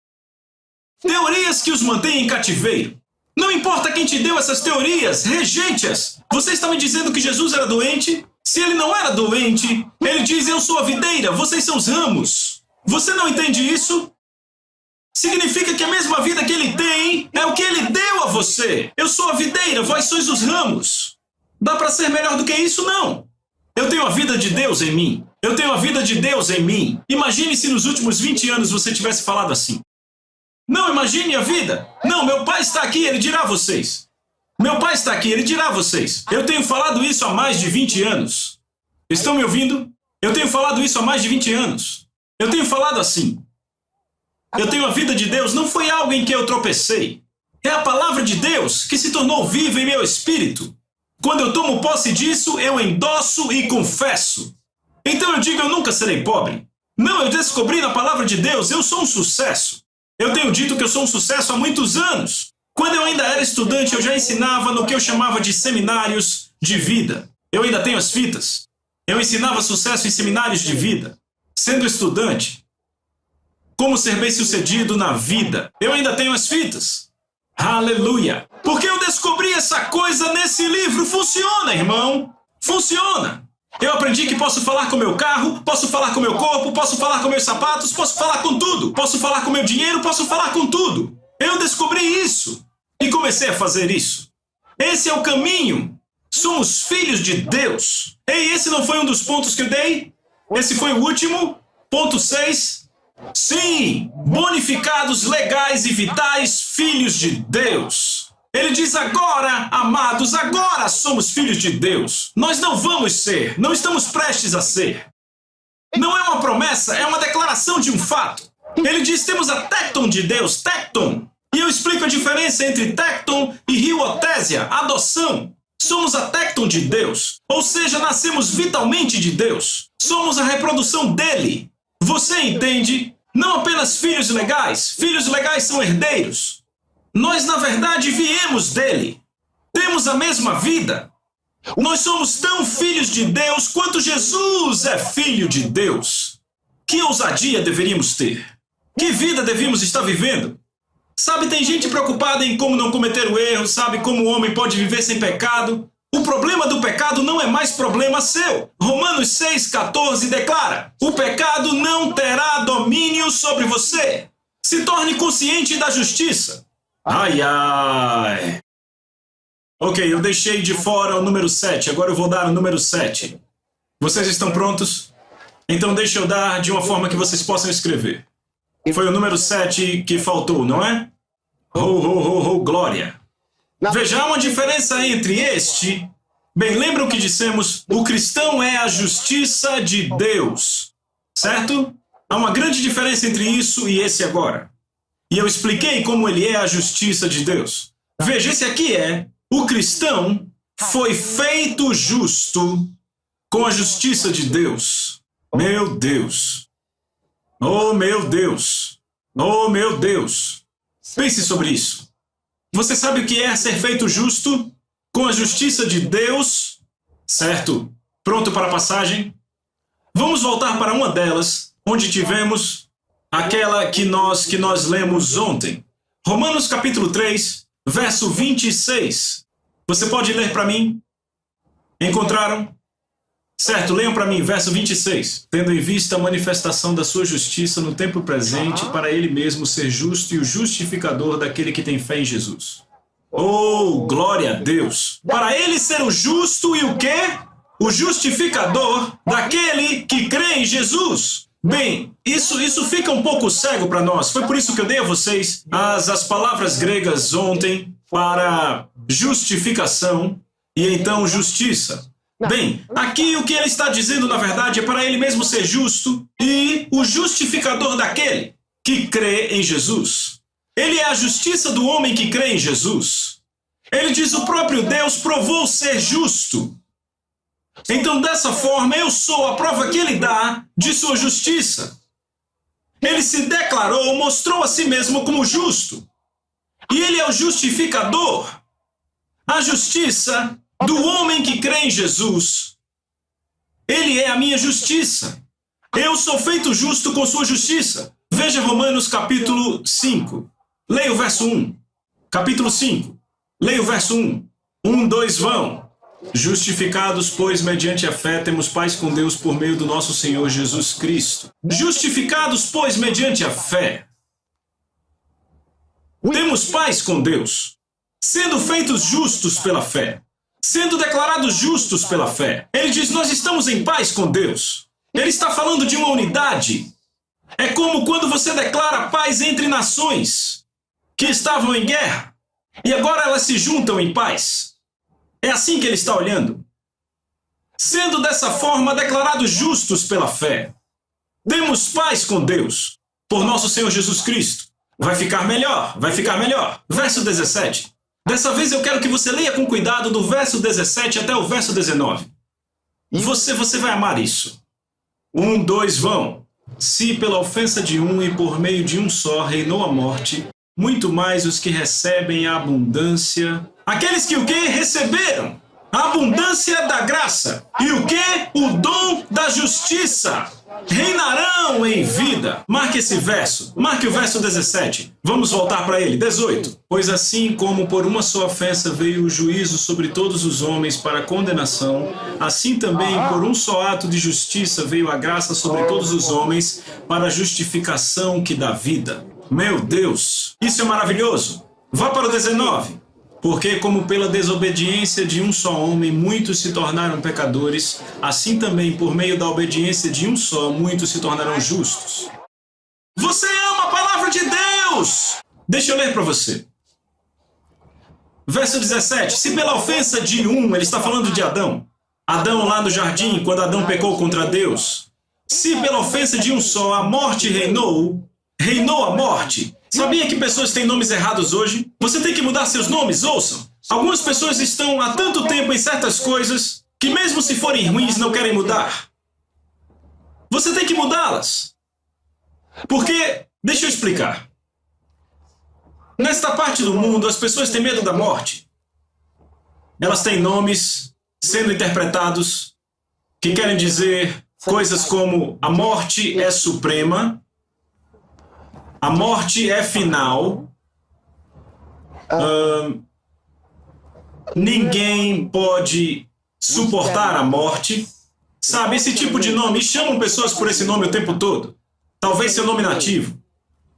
Speaker 2: Teorias que os mantêm em cativeiro. Não importa quem te deu essas teorias, rejeite-as. Você está me dizendo que Jesus era doente? Se ele não era doente, ele diz, eu sou a videira, vocês são os ramos. Você não entende isso? Significa que a mesma vida que ele tem é o que ele deu a você. Eu sou a videira, vós sois os ramos. Dá para ser melhor do que isso? Não. Eu tenho a vida de Deus em mim. Eu tenho a vida de Deus em mim. Imagine se nos últimos 20 anos você tivesse falado assim. Não, imagine a vida. Não, meu pai está aqui, ele dirá a vocês. Meu pai está aqui, ele dirá a vocês. Eu tenho falado isso há mais de 20 anos. Estão me ouvindo? Eu tenho falado isso há mais de 20 anos. Eu tenho falado assim. Eu tenho a vida de Deus, não foi algo em que eu tropecei. É a palavra de Deus que se tornou viva em meu espírito. Quando eu tomo posse disso, eu endosso e confesso. Então eu digo, eu nunca serei pobre. Não, eu descobri na palavra de Deus, eu sou um sucesso. Eu tenho dito que eu sou um sucesso há muitos anos. Quando eu ainda era estudante, eu já ensinava no que eu chamava de seminários de vida. Eu ainda tenho as fitas. Eu ensinava sucesso em seminários de vida. Sendo estudante. Como ser bem-sucedido na vida. Eu ainda tenho as fitas. Aleluia! Porque eu descobri essa coisa nesse livro. Funciona, irmão. Funciona. Eu aprendi que posso falar com meu carro, posso falar com meu corpo, posso falar com meus sapatos, posso falar com tudo. Posso falar com meu dinheiro, posso falar com tudo. Eu descobri isso e comecei a fazer isso. Esse é o caminho. Somos filhos de Deus. Ei, esse não foi um dos pontos que eu dei? Esse foi o último? Ponto 6. Sim, bonificados, legais e vitais, filhos de Deus. Ele diz agora, amados, agora somos filhos de Deus. Nós não vamos ser, não estamos prestes a ser. Não é uma promessa, é uma declaração de um fato. Ele diz, temos a tecton de Deus, tecton. E eu explico a diferença entre tecton e hiotésia, adoção. Somos a tecton de Deus, ou seja, nascemos vitalmente de Deus. Somos a reprodução dele. Você entende? Não apenas filhos legais são herdeiros. Nós, na verdade, viemos dele. Temos a mesma vida. Nós somos tão filhos de Deus quanto Jesus é filho de Deus. Que ousadia deveríamos ter? Que vida devíamos estar vivendo? Sabe, tem gente preocupada em como não cometer o erro, sabe como o homem pode viver sem pecado. O problema do pecado não é mais problema seu. Romanos 6,14 declara: o pecado não terá domínio sobre você. Se torne consciente da justiça. Ai, ai. Ok, eu deixei de fora o número 7, agora eu vou dar o número 7. Vocês estão prontos? Então deixa eu dar de uma forma que vocês possam escrever. Foi o número 7 que faltou, não é? Ho, ho, ho, ho, glória. Veja, há uma diferença entre este Bem, lembram que dissemos, o cristão é a justiça de Deus, certo? Há uma grande diferença entre isso e esse agora. E eu expliquei como ele é a justiça de Deus. Veja, esse aqui é, o cristão foi feito justo com a justiça de Deus. Meu Deus. Oh, meu Deus. Oh, meu Deus. Pense sobre isso. Você sabe o que é ser feito justo com a justiça de Deus? Certo. Pronto para a passagem? Vamos voltar para uma delas, onde tivemos aquela que nós lemos ontem. Romanos capítulo 3, verso 26. Você pode ler para mim? Encontraram? Certo, leiam para mim, verso 26. Tendo em vista a manifestação da sua justiça no tempo presente, para ele mesmo ser justo e o justificador daquele que tem fé em Jesus. Oh, glória a Deus! Para ele ser o justo e o quê? O justificador daquele que crê em Jesus. Bem, isso fica um pouco cego para nós. Foi por isso que eu dei a vocês as palavras gregas ontem para justificação e então justiça. Bem, aqui o que ele está dizendo, na verdade, é para ele mesmo ser justo e o justificador daquele que crê em Jesus. Ele é a justiça do homem que crê em Jesus. Ele diz, o próprio Deus provou ser justo. Então, dessa forma, eu sou a prova que ele dá de sua justiça. Ele se declarou, mostrou a si mesmo como justo. E ele é o justificador. A justiça do homem que crê em Jesus. Ele é a minha justiça. Eu sou feito justo com sua justiça. Veja Romanos capítulo 5. Leia o verso 1. Capítulo 5. Leia o verso 1. 1, 2, vão. Justificados, pois, mediante a fé, temos paz com Deus por meio do nosso Senhor Jesus Cristo. Justificados, pois, mediante a fé, temos paz com Deus, sendo feitos justos pela fé. Sendo declarados justos pela fé. Ele diz, nós estamos em paz com Deus. Ele está falando de uma unidade. É como quando você declara paz entre nações que estavam em guerra e agora elas se juntam em paz. É assim que ele está olhando. Sendo dessa forma declarados justos pela fé, temos paz com Deus por nosso Senhor Jesus Cristo. Vai ficar melhor, vai ficar melhor. Verso 17. Dessa vez eu quero que você leia com cuidado do verso 17 até o verso 19. Você vai amar isso. 1, 2, vão. Se pela ofensa de um e por meio de um só reinou a morte, muito mais os que recebem a abundância. Aqueles que o quê? Receberam a abundância da graça. E o quê? O dom da justiça. Reinarão em vida. Marque esse verso. Marque o verso 17. Vamos voltar para ele. 18. Pois assim como por uma só ofensa veio o juízo sobre todos os homens para condenação, assim também por um só ato de justiça veio a graça sobre todos os homens para a justificação que dá vida. Meu Deus, isso é maravilhoso. Vá para o 19. Porque como pela desobediência de um só homem muitos se tornaram pecadores, assim também por meio da obediência de um só muitos se tornarão justos. Você ama a palavra de Deus! Deixa eu ler para você. Verso 17. Se pela ofensa de um, ele está falando de Adão. Adão lá no jardim, quando Adão pecou contra Deus. Se pela ofensa de um só a morte reinou a morte. Sabia que pessoas têm nomes errados hoje? Você tem que mudar seus nomes, ouçam. Algumas pessoas estão há tanto tempo em certas coisas que mesmo se forem ruins não querem mudar. Você tem que mudá-las. Porque, deixa eu explicar. Nesta parte do mundo, as pessoas têm medo da morte. Elas têm nomes sendo interpretados que querem dizer coisas como a morte é suprema, a morte é final, ninguém pode suportar a morte. Sabe, esse tipo de nome, e chamam pessoas por esse nome o tempo todo. Talvez seu nome nativo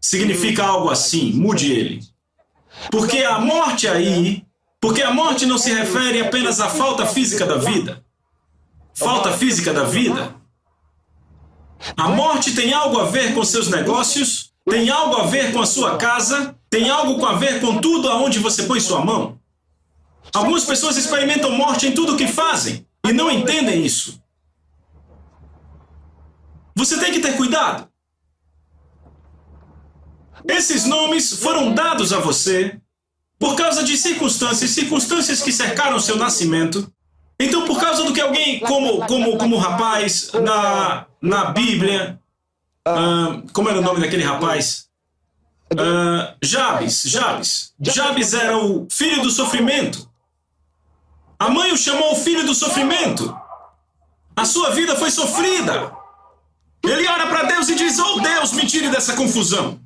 Speaker 2: significa algo assim, mude ele. Porque a morte não se refere apenas à falta física da vida. Falta física da vida. A morte tem algo a ver com seus negócios, tem algo a ver com a sua casa, tem algo a ver com tudo aonde você põe sua mão. Algumas pessoas experimentam morte em tudo o que fazem e não entendem isso. Você tem que ter cuidado. Esses nomes foram dados a você por causa de circunstâncias que cercaram seu nascimento. Então, por causa do que alguém, como rapaz, na Bíblia, como era o nome daquele rapaz? Jabes. Jabes era o filho do sofrimento. A mãe o chamou filho do sofrimento. A sua vida foi sofrida. Ele ora para Deus e diz: "Oh Deus, me tire dessa confusão."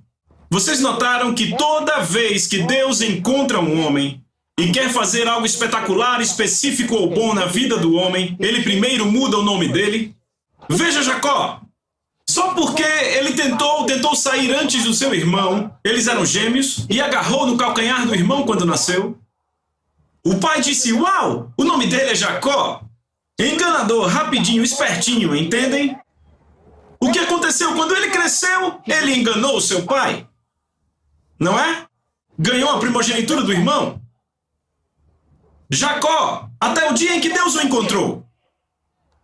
Speaker 2: Vocês notaram que toda vez que Deus encontra um homem e quer fazer algo espetacular, específico ou bom na vida do homem, ele primeiro muda o nome dele? Veja Jacó. Só porque ele tentou sair antes do seu irmão, eles eram gêmeos, e agarrou no calcanhar do irmão quando nasceu. O pai disse: "Uau, o nome dele é Jacó." Enganador, rapidinho, espertinho, entendem? O que aconteceu quando ele cresceu? Ele enganou o seu pai. Não é? Ganhou a primogenitura do irmão. Jacó, até o dia em que Deus o encontrou.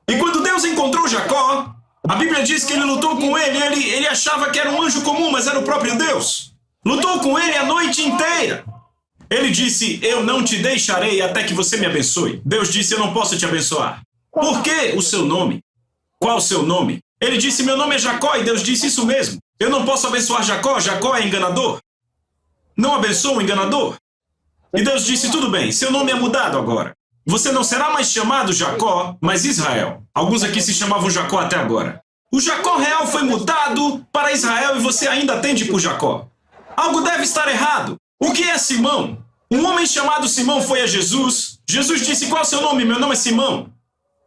Speaker 2: E quando Deus encontrou Jacó, a Bíblia diz que ele lutou com ele achava que era um anjo comum, mas era o próprio Deus. Lutou com ele a noite inteira. Ele disse: "Eu não te deixarei até que você me abençoe." Deus disse: "Eu não posso te abençoar." Por que o seu nome? Qual o seu nome? Ele disse: "Meu nome é Jacó." E Deus disse: "Isso mesmo. Eu não posso abençoar Jacó. Jacó é enganador. Não abençoa o enganador." E Deus disse: "Tudo bem, seu nome é mudado agora. Você não será mais chamado Jacó, mas Israel." Alguns aqui se chamavam Jacó até agora. O Jacó real foi mudado para Israel e você ainda atende por Jacó. Algo deve estar errado. O que é Simão? Um homem chamado Simão foi a Jesus. Jesus disse: "Qual é o seu nome?" "Meu nome é Simão."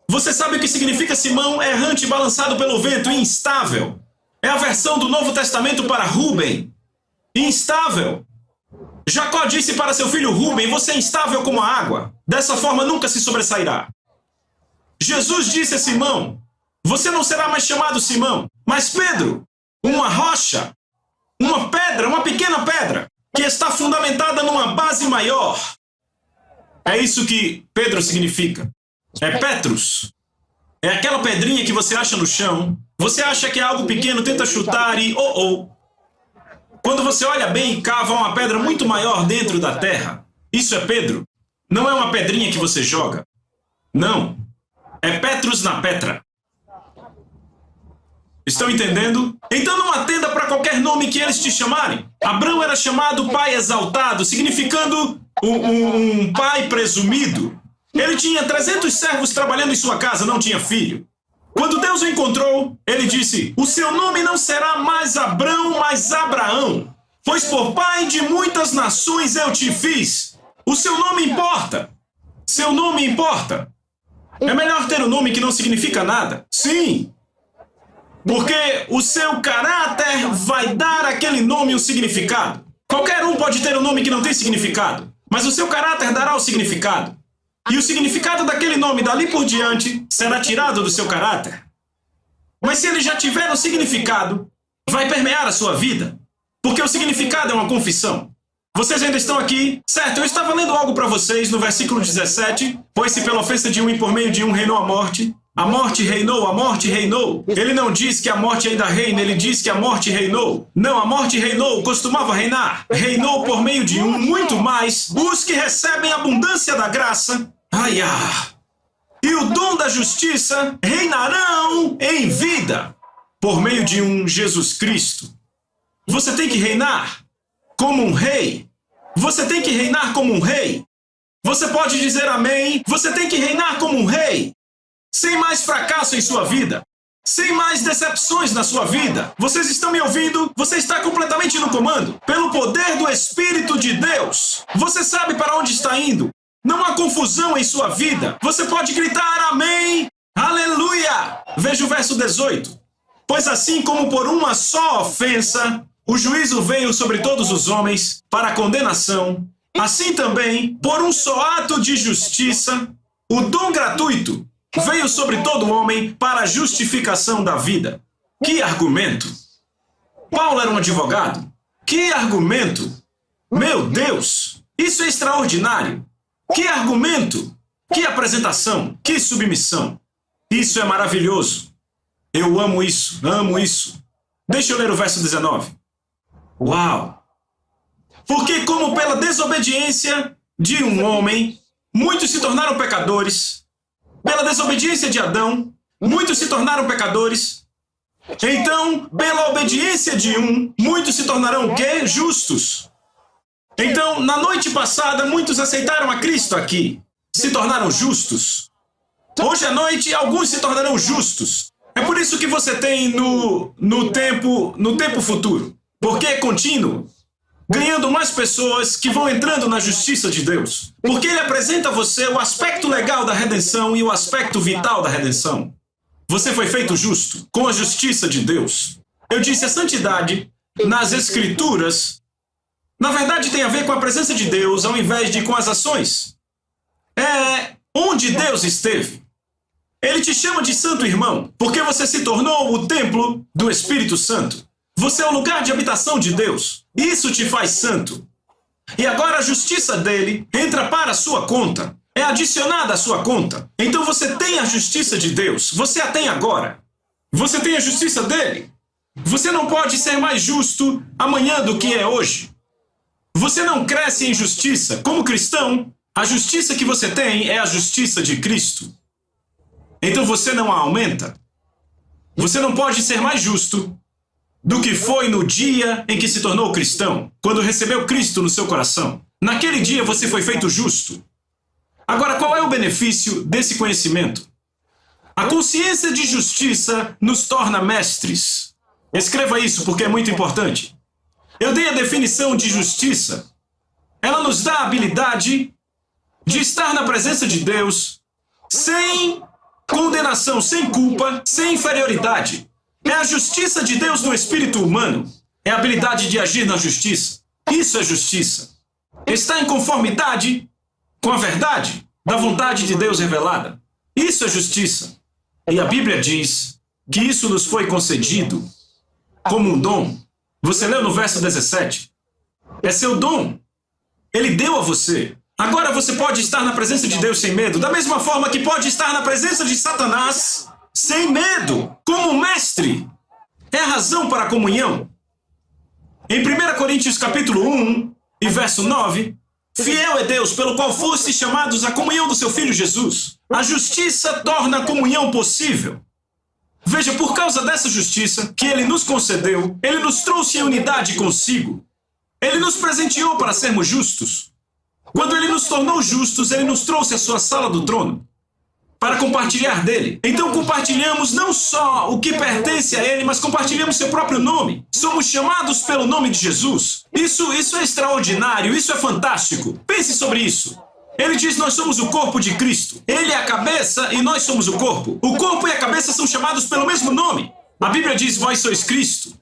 Speaker 2: Você sabe o que significa Simão? Errante, balançado pelo vento, instável. É a versão do Novo Testamento para Rúben. Instável. Jacó disse para seu filho Rúben: "Você é instável como a água. Dessa forma nunca se sobressairá." Jesus disse a Simão: "Você não será mais chamado Simão, mas Pedro, uma rocha, uma pedra, uma pequena pedra, que está fundamentada numa base maior." É isso que Pedro significa. É Petrus. É aquela pedrinha que você acha no chão. Você acha que é algo pequeno, tenta chutar e... Quando você olha bem, cava uma pedra muito maior dentro da terra. Isso é Pedro. Não é uma pedrinha que você joga. Não. É Petrus na Petra. Estão entendendo? Então não atenda para qualquer nome que eles te chamarem. Abrão era chamado pai exaltado, significando um pai presumido. Ele tinha 300 servos trabalhando em sua casa, não tinha filho. Quando Deus o encontrou, ele disse: "O seu nome não será mais Abrão, mas Abraão, pois por pai de muitas nações eu te fiz." O seu nome importa. Seu nome importa. É melhor ter um nome que não significa nada. Sim. Porque o seu caráter vai dar àquele nome um significado. Qualquer um pode ter um nome que não tem significado, mas o seu caráter dará o significado. E o significado daquele nome dali por diante será tirado do seu caráter. Mas se ele já tiver um significado, vai permear a sua vida. Porque o significado é uma confissão. Vocês ainda estão aqui? Certo, eu estava lendo algo para vocês no versículo 17. "Pois se pela ofensa de um e por meio de um reinou a morte reinou, a morte reinou." Ele não diz que a morte ainda reina, ele diz que a morte reinou. Não, a morte reinou, costumava reinar. Reinou por meio de um, muito mais, os que recebem a abundância da graça. E o dom da justiça reinarão em vida por meio de um Jesus Cristo. Você tem que reinar como um rei. Você tem que reinar como um rei. Você pode dizer amém? Você tem que reinar como um rei. Sem mais fracasso em sua vida. Sem mais decepções na sua vida. Vocês estão me ouvindo? Você está completamente no comando. Pelo poder do Espírito de Deus. Você sabe para onde está indo. Não há confusão em sua vida. Você pode gritar amém, aleluia. Veja o verso 18. "Pois assim como por uma só ofensa o juízo veio sobre todos os homens para a condenação, assim também, por um só ato de justiça, o dom gratuito veio sobre todo homem para a justificação da vida." Que argumento! Paulo era um advogado. Que argumento! Meu Deus! Isso é extraordinário. Que argumento! Que apresentação! Que submissão! Isso é maravilhoso. Eu amo isso, amo isso. Deixa eu ler o verso 19. Uau! Porque como pela desobediência de um homem, muitos se tornaram pecadores. Pela desobediência de Adão, muitos se tornaram pecadores. Então, pela obediência de um, muitos se tornarão o quê? Justos. Então, na noite passada, muitos aceitaram a Cristo aqui. Se tornaram justos. Hoje à noite, alguns se tornarão justos. É por isso que você tem no tempo futuro. Porque é contínuo. Ganhando mais pessoas que vão entrando na justiça de Deus. Porque ele apresenta a você o aspecto legal da redenção e o aspecto vital da redenção. Você foi feito justo, com a justiça de Deus. Eu disse, a santidade, nas Escrituras, na verdade tem a ver com a presença de Deus, ao invés de com as ações. É onde Deus esteve. Ele te chama de santo irmão, porque você se tornou o templo do Espírito Santo. Você é o lugar de habitação de Deus. Isso te faz santo. E agora a justiça dele entra para a sua conta. É adicionada à sua conta. Então você tem a justiça de Deus. Você a tem agora. Você tem a justiça dele. Você não pode ser mais justo amanhã do que é hoje. Você não cresce em justiça. Como cristão, a justiça que você tem é a justiça de Cristo. Então você não a aumenta. Você não pode ser mais justo do que foi no dia em que se tornou cristão, quando recebeu Cristo no seu coração. Naquele dia você foi feito justo. Agora, qual é o benefício desse conhecimento? A consciência de justiça nos torna mestres. Escreva isso porque é muito importante. Eu dei a definição de justiça. Ela nos dá a habilidade de estar na presença de Deus sem condenação, sem culpa, sem inferioridade. É a justiça de Deus no espírito humano. É a habilidade de agir na justiça. Isso é justiça. Está em conformidade com a verdade da vontade de Deus revelada. Isso é justiça. E a Bíblia diz que isso nos foi concedido como um dom. Você leu no verso 17. É seu dom. Ele deu a você. Agora você pode estar na presença de Deus sem medo, da mesma forma que pode estar na presença de Satanás sem medo, como mestre. É a razão para a comunhão. Em 1 Coríntios capítulo 1 e verso 9, fiel é Deus pelo qual fostes chamados à comunhão do seu Filho Jesus. A justiça torna a comunhão possível. Veja, por causa dessa justiça que ele nos concedeu, ele nos trouxe em unidade consigo. Ele nos presenteou para sermos justos. Quando ele nos tornou justos, ele nos trouxe à sua sala do trono para compartilhar dele. Então compartilhamos não só o que pertence a ele, mas compartilhamos seu próprio nome. Somos chamados pelo nome de Jesus. Isso é extraordinário, isso é fantástico. Pense sobre isso. Ele diz, nós somos o corpo de Cristo. Ele é a cabeça e nós somos o corpo. O corpo e a cabeça são chamados pelo mesmo nome. A Bíblia diz, vós sois Cristo.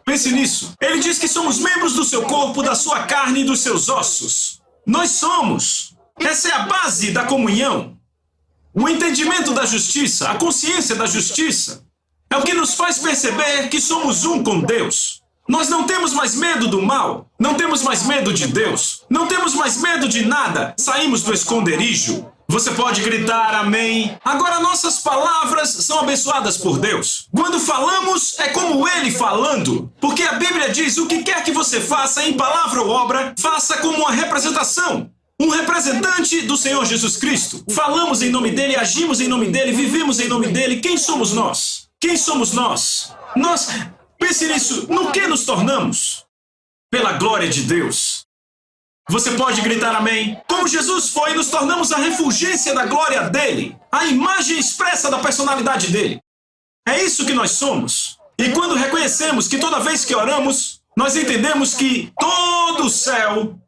Speaker 2: Pense nisso. Ele diz que somos membros do seu corpo, da sua carne e dos seus ossos. Nós somos. Essa é a base da comunhão. O entendimento da justiça, a consciência da justiça, é o que nos faz perceber que somos um com Deus. Nós não temos mais medo do mal, não temos mais medo de Deus, não temos mais medo de nada. Saímos do esconderijo. Você pode gritar amém. Agora nossas palavras são abençoadas por Deus. Quando falamos, é como Ele falando. Porque a Bíblia diz, o que quer que você faça em palavra ou obra, faça como uma representação. Um representante do Senhor Jesus Cristo. Falamos em nome dEle, agimos em nome dEle, vivemos em nome dEle. Quem somos nós? Quem somos nós? Pense nisso, no que nos tornamos? Pela glória de Deus. Você pode gritar amém. Como Jesus foi, nos tornamos a refulgência da glória dEle. A imagem expressa da personalidade dEle. É isso que nós somos. E quando reconhecemos que toda vez que oramos, nós entendemos que todo o céu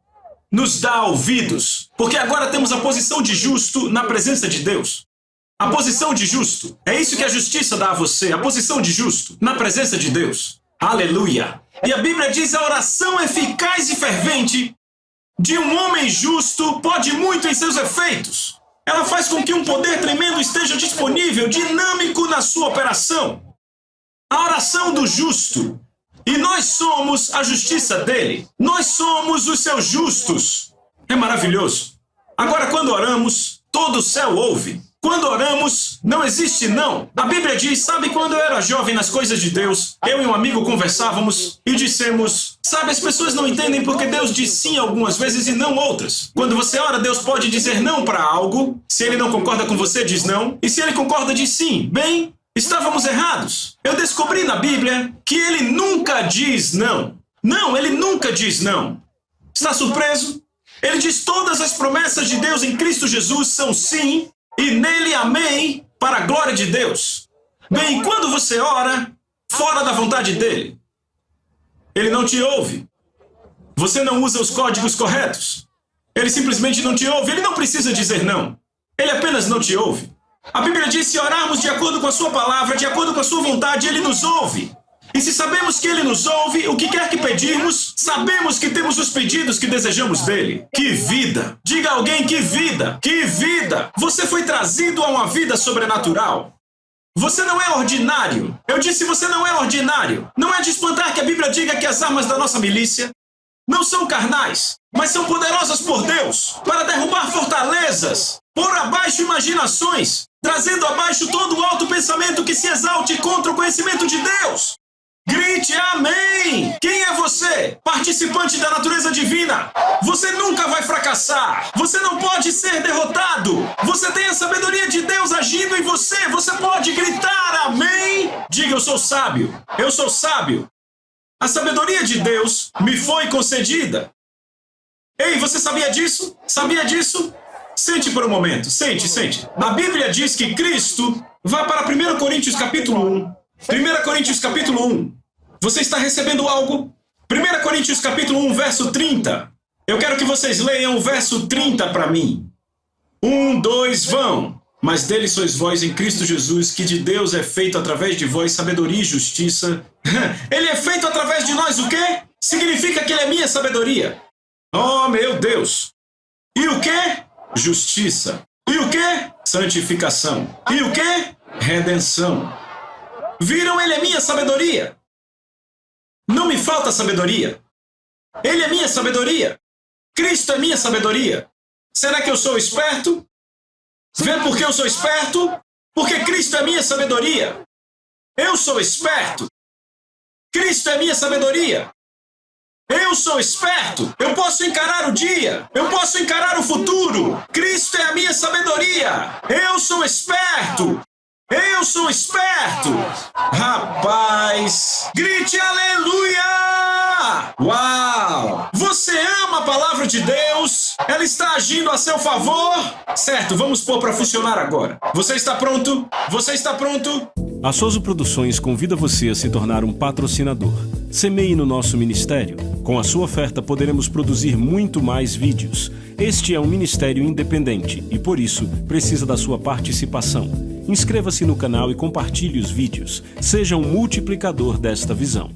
Speaker 2: nos dá ouvidos, porque agora temos a posição de justo na presença de Deus. A posição de justo. É isso que a justiça dá a você, a posição de justo na presença de Deus. Aleluia! E a Bíblia diz, a oração eficaz e fervente de um homem justo pode muito em seus efeitos. Ela faz com que um poder tremendo esteja disponível, dinâmico na sua operação. A oração do justo. E nós somos a justiça dele. Nós somos os seus justos. É maravilhoso. Agora, quando oramos, todo o céu ouve. Quando oramos, não existe não. A Bíblia diz, sabe, quando eu era jovem nas coisas de Deus, eu e um amigo conversávamos e dissemos, sabe, as pessoas não entendem porque Deus diz sim algumas vezes e não outras. Quando você ora, Deus pode dizer não para algo. Se ele não concorda com você, diz não. E se ele concorda, diz sim. Bem, estávamos errados. Eu descobri na Bíblia que ele nunca diz não. Não, ele nunca diz não. Está surpreso? Ele diz todas as promessas de Deus em Cristo Jesus são sim, e nele amém, para a glória de Deus. Bem, quando você ora fora da vontade dele, ele não te ouve. Você não usa os códigos corretos. Ele simplesmente não te ouve. Ele não precisa dizer não. Ele apenas não te ouve. A Bíblia diz, se orarmos de acordo com a sua palavra, de acordo com a sua vontade, ele nos ouve. E se sabemos que ele nos ouve, o que quer que pedirmos, sabemos que temos os pedidos que desejamos dele. Que vida! Diga a alguém, que vida! Que vida! Você foi trazido a uma vida sobrenatural. Você não é ordinário. Eu disse, você não é ordinário. Não é de espantar que a Bíblia diga que as armas da nossa milícia não são carnais, mas são poderosas por Deus para derrubar fortalezas, pôr abaixo imaginações, trazendo abaixo todo o alto pensamento que se exalte contra o conhecimento de Deus. Grite amém! Quem é você? Participante da natureza divina. Você nunca vai fracassar. Você não pode ser derrotado. Você tem a sabedoria de Deus agindo em você. Você pode gritar amém. Diga, eu sou sábio. Eu sou sábio. A sabedoria de Deus me foi concedida. Ei, você sabia disso? Sabia disso? Sente por um momento. Sente, sente. A Bíblia diz que Cristo vai para 1 Coríntios capítulo 1. 1 Coríntios capítulo 1. Você está recebendo algo? 1 Coríntios capítulo 1, verso 30. Eu quero que vocês leiam o verso 30 para mim. 1, 2, vão. Mas dele sois vós em Cristo Jesus, que de Deus é feito através de vós sabedoria e justiça. Ele é feito através de nós o quê? Significa que ele é minha sabedoria. Oh, meu Deus. E o quê? Justiça. E o quê? Santificação. E o quê? Redenção. Viram? Ele é minha sabedoria. Não me falta sabedoria. Ele é minha sabedoria. Cristo é minha sabedoria. Será que eu sou esperto? Vê por que eu sou esperto? Porque Cristo é minha sabedoria. Eu sou esperto. Cristo é minha sabedoria. Eu sou esperto. Eu posso encarar o dia. Eu posso encarar o futuro. Cristo é a minha sabedoria. Eu sou esperto. Eu sou esperto! Rapaz! Grite aleluia! Uau! Você ama a palavra de Deus? Ela está agindo a seu favor? Certo, vamos pôr para funcionar agora. Você está pronto? Você está pronto?
Speaker 1: A Soso Produções convida você a se tornar um patrocinador. Semeie no nosso ministério. Com a sua oferta poderemos produzir muito mais vídeos. Este é um ministério independente e, por isso, precisa da sua participação. Inscreva-se no canal e compartilhe os vídeos. Seja um multiplicador desta visão.